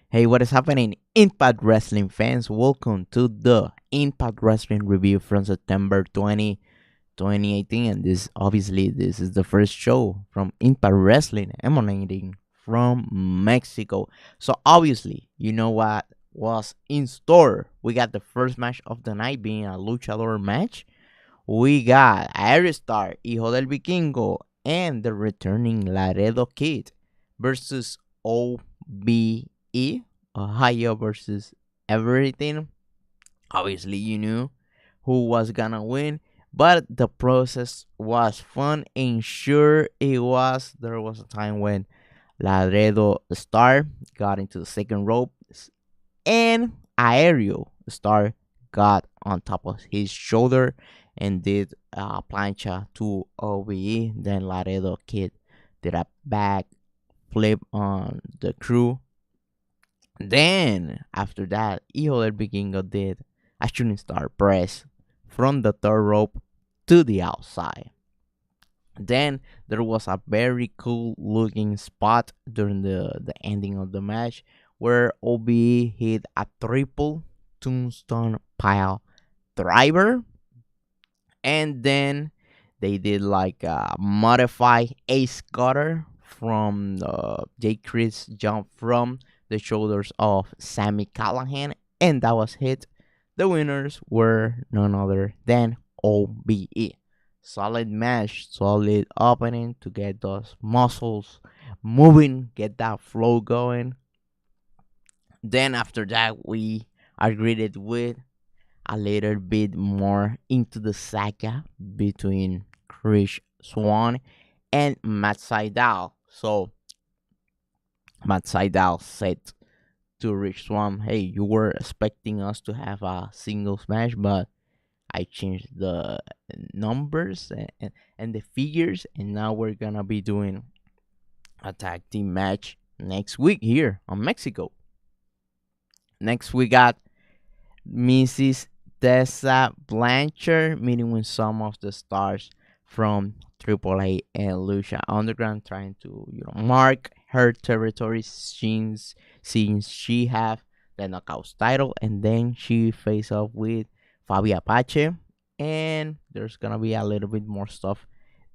Hey, what is happening, Impact Wrestling fans? Welcome to the Impact Wrestling review from September 2018. And this is the first show from Impact Wrestling emanating from Mexico. So, obviously, you know what was in store. We got the first match of the night being a luchador match. We got Aerostar, Hijo del Vikingo, and the returning Laredo Kid versus OBE, Ohio versus everything. Obviously, you knew who was gonna win, but the process was fun and sure it was. There was a time when Laredo Star got into the second rope and Aerial Star got on top of his shoulder and did a plancha to OBE. Then Laredo Kid did a back flip on the crew. Then after that, Hijo del Vikingo did a shooting star press from the third rope to the outside. Then there was a very cool looking spot during the ending of the match where OB hit a triple tombstone pile driver, and then they did like a modified ace cutter from the J Chris jump from the shoulders of Sami Callahan, and that was hit. The winners were none other than OBE. Solid match, solid opening to get those muscles moving, get that flow going. Then after that, we are greeted with a little bit more into the saga between Chris Swann and Matt Sydal. So Matt Sydal said to Rich Swann, "Hey, you were expecting us to have a singles match, but I changed the numbers and the figures, and now we're gonna be doing a tag team match next week here on Mexico." Next, we got Mrs. Tessa Blanchard meeting with some of the stars from AAA and Lucha Underground, trying to mark her territory since she have the Knockouts title, and then she face off with Faby Apache, and there's gonna be a little bit more stuff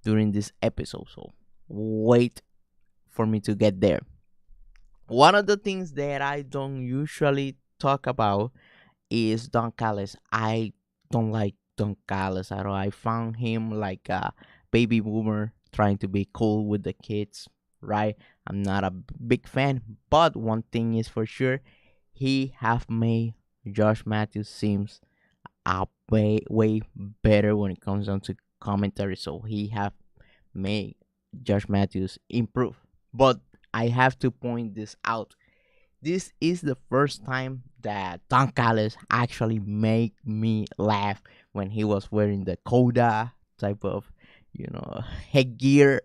during this episode. So wait for me to get there. One of the things that I don't usually talk about is Don Callis. I don't like Don Callis at all. I found him like a baby boomer trying to be cool with the kids, right? I'm not a big fan, but one thing is for sure, he have made Josh Matthews seems a way better when it comes down to commentary. So he have made Josh Matthews improve. But I have to point this out. This is the first time that Don Callis actually made me laugh when he was wearing the Coda type of, headgear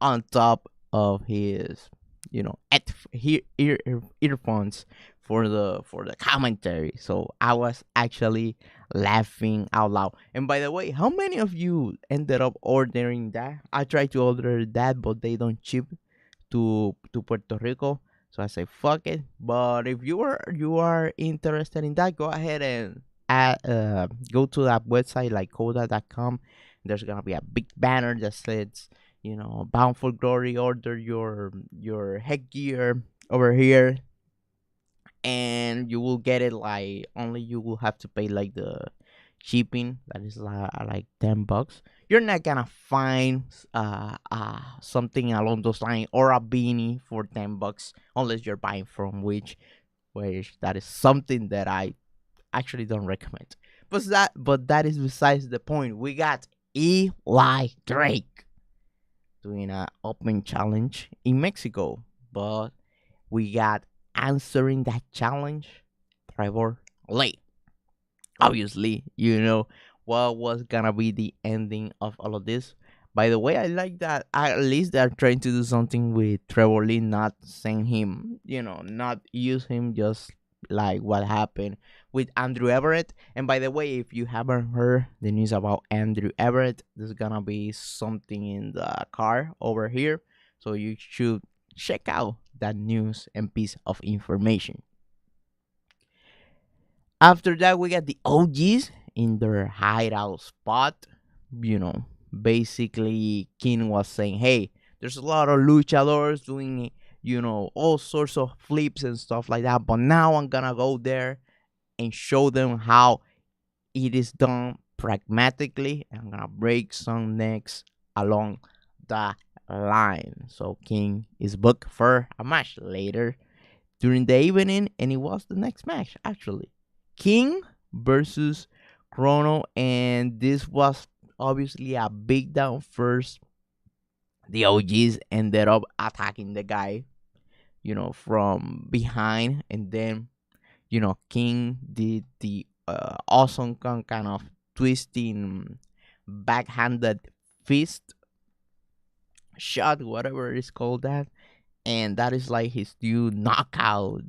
on top of his, earphones for the commentary. So I was actually laughing out loud. And by the way, how many of you ended up ordering that? I tried to order that, but they don't ship to Puerto Rico. So I say fuck it. But if you are interested in that, go ahead and go to that website like coda.com. There's gonna be a big banner that says, Bound for Glory, order your headgear over here, and you will get it like only you will have to pay like the shipping that is like $10. You're not gonna find something along those lines or a beanie for $10 unless you're buying from which that is something that I actually don't recommend. But that is besides the point. We got Eli Drake doing an open challenge in Mexico, but we got answering that challenge Trevor Lee. Obviously, what was gonna be the ending of all of this. By the way, I like that at least they're trying to do something with Trevor Lee, not send him, not use him just like what happened with Andrew Everett. And by the way, if you haven't heard the news about Andrew Everett, there's gonna be something in the car over here. So you should check out that news and piece of information. After that, we got the OGs in their hideout spot. You know, basically, King was saying, hey, there's a lot of luchadors doing, all sorts of flips and stuff like that. But now I'm going to go there and show them how it is done pragmatically. I'm going to break some necks along the line. So, King is booked for a match later during the evening, and it was the next match actually. King versus Chrono, and this was obviously a big down first. The OGs ended up attacking the guy, from behind, and then King did the awesome kind of twisting backhanded fist shot, whatever it's called that, and that is like his new knockout,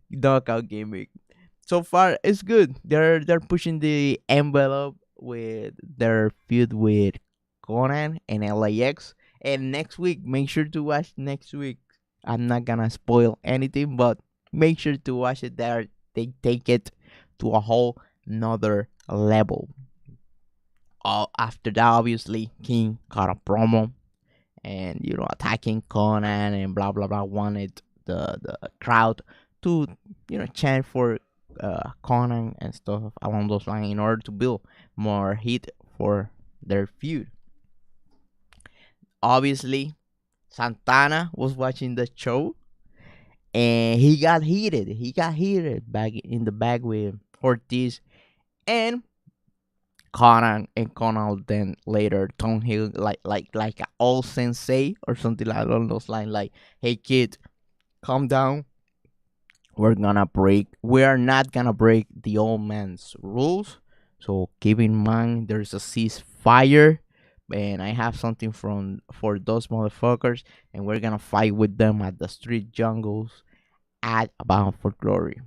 knockout gimmick. So far, it's good. They're pushing the envelope with their feud with Conan and LAX. And next week, make sure to watch next week. I'm not gonna spoil anything, but make sure to watch it. There, they take it to a whole another level. After that, obviously, King got a promo and attacking Conan and blah blah blah, wanted the crowd to chant for Conan and stuff along those lines in order to build more heat for their feud. Obviously, Santana was watching the show and he got heated. He got heated back in the back with Ortiz and Conan, and Conan then later told him like a old sensei or something like along those lines, like, hey kid, calm down. We are not gonna break the old man's rules. So keep in mind there's a ceasefire, and I have something for those motherfuckers, and we're gonna fight with them at the street jungles at Bound for Glory.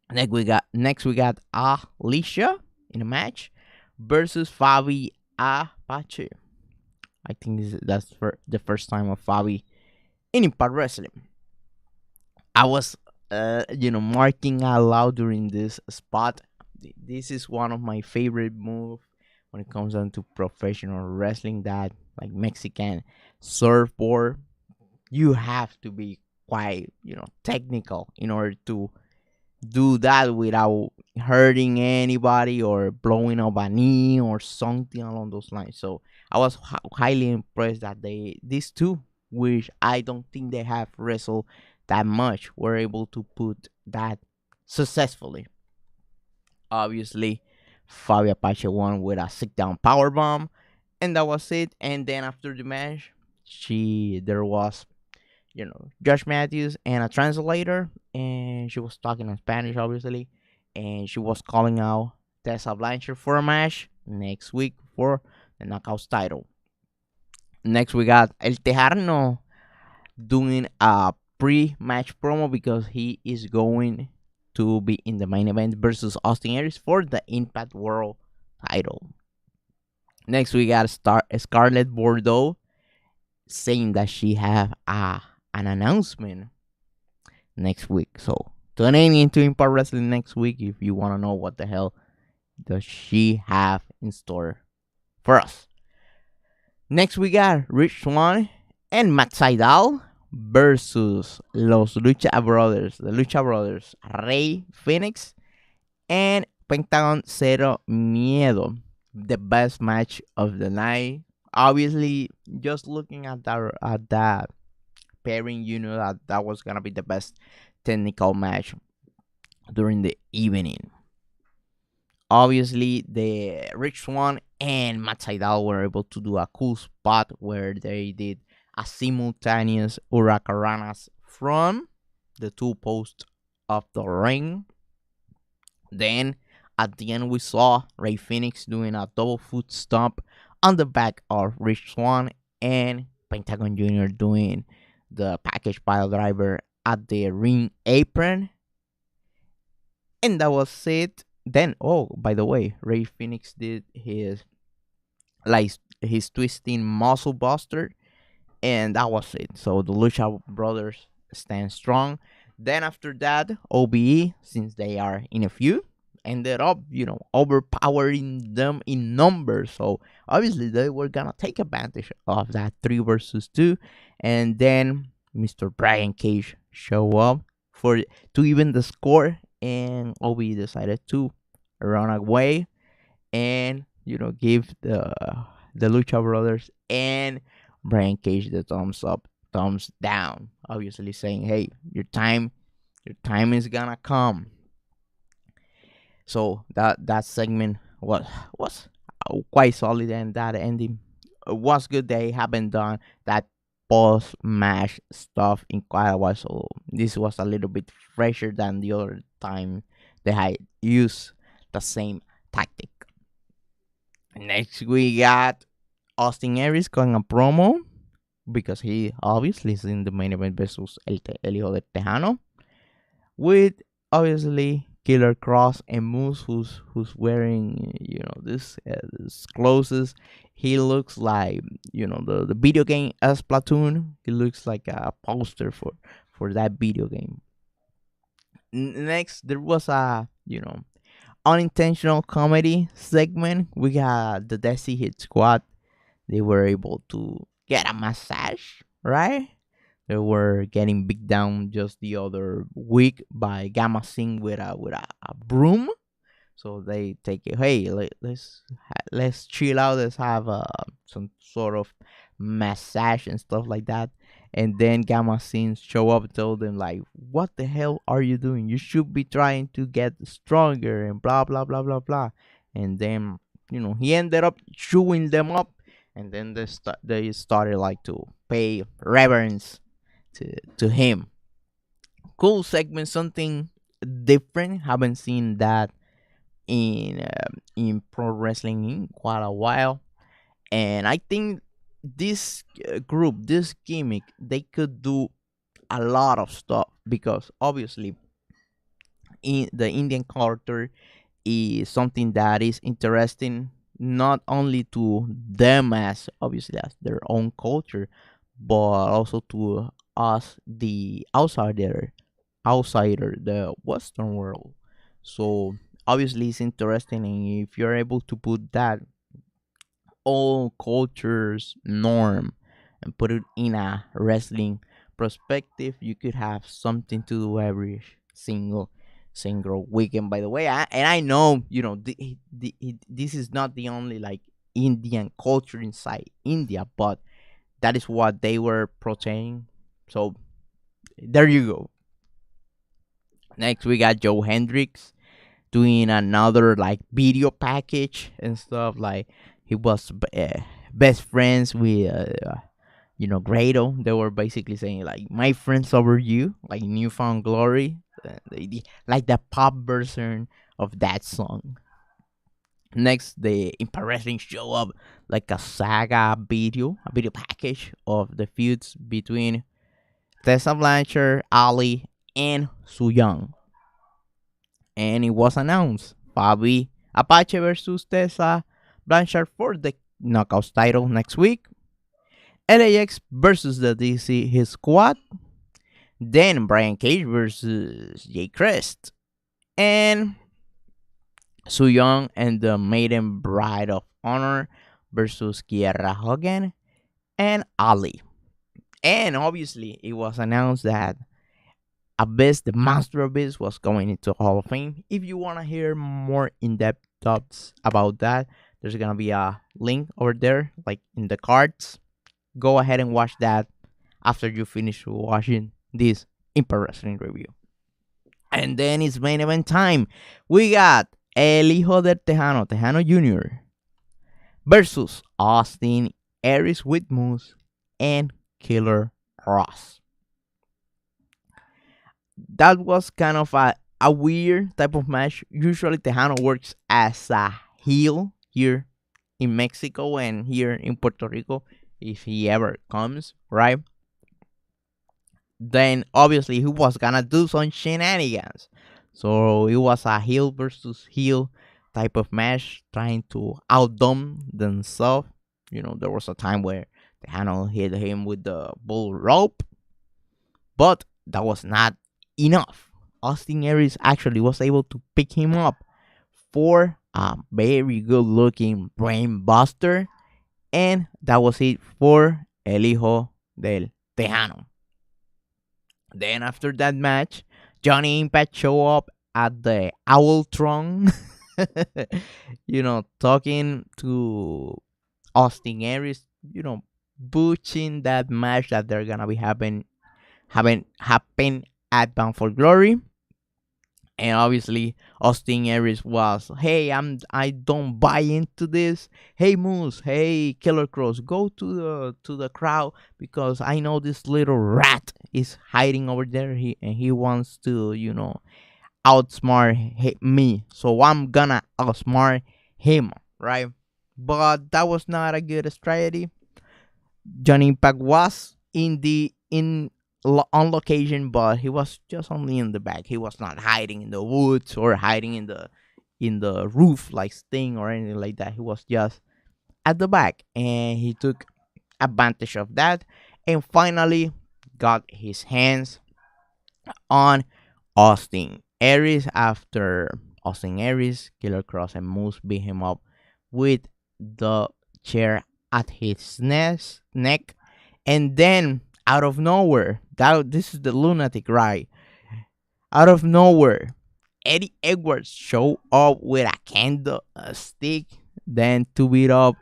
Next we got Alisha in a match versus Faby Apache. I think that's for the first time of Faby in Impact Wrestling. I was, marking out loud during this spot. This is one of my favorite moves when it comes down to professional wrestling. That like Mexican surfboard, you have to be quite, technical in order to do that without hurting anybody or blowing up a knee or something along those lines. So I was highly impressed that these two, which I don't think they have wrestled that much, were able to put that successfully. Obviously, Fabi Apache won with a sit down power bomb, and that was it. And then after the match, there was Josh Matthews and a translator, and she was talking in Spanish, obviously, and she was calling out Tessa Blanchard for a match next week for the Knockouts title. Next, we got El Tejarno doing a pre-match promo because he is going to be in the main event versus Austin Aries for the Impact World title. Next, we got Scarlett Bordeaux saying that she have an announcement next week. So tune in into Impact Wrestling next week if you want to know what the hell does she have in store for us. Next we got Rich Swann and Matt Sydal versus los Lucha Brothers, the Lucha Brothers, Rey Fenix and Pentagon Cero Miedo. The best match of the night. Obviously, just looking at that pairing, that was gonna be the best technical match during the evening. Obviously, the Rich Swann and Matt Sydal were able to do a cool spot where they did a simultaneous Huracananas from the two posts of the ring. Then at the end, we saw Rey Fenix doing a double foot stomp on the back of Rich Swann and Pentagon Jr. doing the package pile driver at the ring apron. And that was it. Then, oh, by the way, Rey Fenix did his twisting muscle buster, and that was it. So the Lucha brothers stand strong. Then after that, OBE, since they are in a feud, ended up, overpowering them in numbers. So obviously they were gonna take advantage of that 3 versus 2, and then Mr. Brian Cage show up for to even the score, and OBE decided to run away and give the Lucha Brothers and Brian Cage the thumbs up, thumbs down. Obviously saying, "Hey, your time is gonna come." So that segment was quite solid, and that ending was good. They haven't done that post match stuff in quite a while, so this was a little bit fresher than the other time they had used the same tactic. Next, we got Austin Aries going a promo because he obviously is in the main event versus El Hijo de Tejano, with obviously Killer Cross and Moose, who's wearing this clothes. He looks like the video game as Platoon. He looks like a poster for that video game. Next, there was a unintentional comedy segment. We got the Desi Hit Squad. They were able to get a massage, right? They were getting beat down just the other week by Gamma Sing with a broom. So they take it. Hey, let's chill out. Let's have some sort of massage and stuff like that. And then Gamma Scenes show up and tell them like, "What the hell are you doing? You should be trying to get stronger and blah blah blah blah blah." And then he ended up chewing them up, and then they started like to pay reverence to him. Cool segment, something different. Haven't seen that in pro wrestling in quite a while, and I think this group, this gimmick, they could do a lot of stuff because obviously in the Indian culture is something that is interesting not only to them as obviously as their own culture, but also to us, the outsider, the Western world. So obviously it's interesting, and if you're able to put that all cultures norm and put it in a wrestling perspective, you could have something to do every single weekend. By the way, I know this is not the only like Indian culture inside India, but that is what they were portraying. So there you go. Next, we got Joe Hendricks doing another like video package and stuff. Like he was best friends with Grado. They were basically saying like my friends over you, like Newfound Glory, like the pop version of that song. Next, the Impact Wrestling show up like a video package of the feuds between Tessa Blanchard, Ali, and Su Young. And it was announced Faby Apache versus Tessa Blanchard for the Knockouts title next week. LAX versus the DC His Squad. Then Brian Cage versus Jay Crest. And Su Young and the Maiden Bride of Honor versus Kiera Hogan and Ali. And obviously, it was announced that Abyss, the Master Abyss, was going into Hall of Fame. If you want to hear more in-depth thoughts about that, there's going to be a link over there, like in the cards. Go ahead and watch that after you finish watching this Impact Wrestling review. And then it's main event time. We got El Hijo de Tejano, Tejano Jr. versus Austin Aries with Moose and Killer Cross. That was kind of a weird type of match. Usually Tejano works as a heel here in Mexico and here in Puerto Rico if he ever comes, right? Then obviously he was gonna do some shenanigans. So it was a heel versus heel type of match, trying to outdone themselves. There was a time where Texano hit him with the bull rope, but that was not enough. Austin Aries actually was able to pick him up for a very good looking brain buster, and that was it for El Hijo del Tejano. Then after that match, Johnny Impact show up at the Owl Throne, talking to Austin Aries, butching that match that they're gonna be having happen at Bound for Glory. And obviously Austin Aries was, hey, I don't buy into this. Hey Moose, hey Killer Cross, go to the crowd because I know this little rat is hiding over there. He wants to, outsmart me. So I'm gonna outsmart him, right? But that was not a good strategy. Johnny Impact was on location, but he was just only in the back. He was not hiding in the woods or hiding in the roof like Sting or anything like that. He was just at the back, and he took advantage of that, and finally got his hands on Austin Aries after Austin Aries, Killer Cross, and Moose beat him up with the chair at his neck. And then, out of nowhere, this is the lunatic, right? Out of nowhere, Eddie Edwards showed up with a candle a stick, then to beat up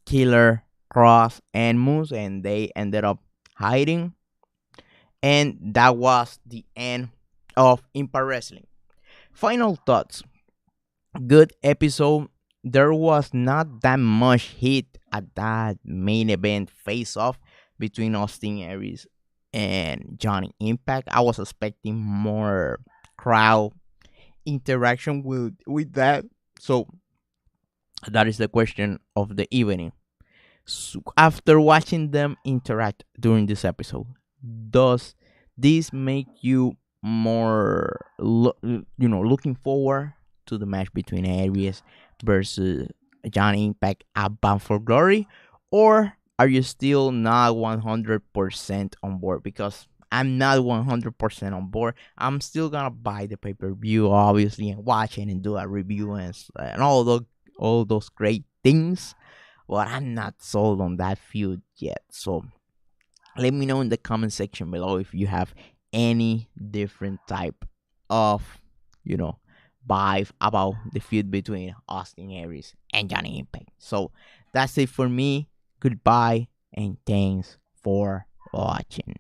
Killer Cross and Moose, and they ended up hiding. And that was the end of Impact Wrestling. Final thoughts. Good episode. There was not that much heat at that main event face off between Austin Aries and Johnny Impact. I was expecting more crowd interaction with that. So that is the question of the evening. So after watching them interact during this episode, does this make you more looking forward to the match between Aries versus Johnny Impact at Bound for Glory, or are you still not 100% on board? Because I'm not 100% on board. I'm still gonna buy the pay-per-view, obviously, and watch it and do a review and all those great things, but I'm not sold on that feud yet. So let me know in the comment section below if you have any different type of, you know, vibe about the feud between Austin Aries and Johnny Impact. So that's it for me. Goodbye and thanks for watching.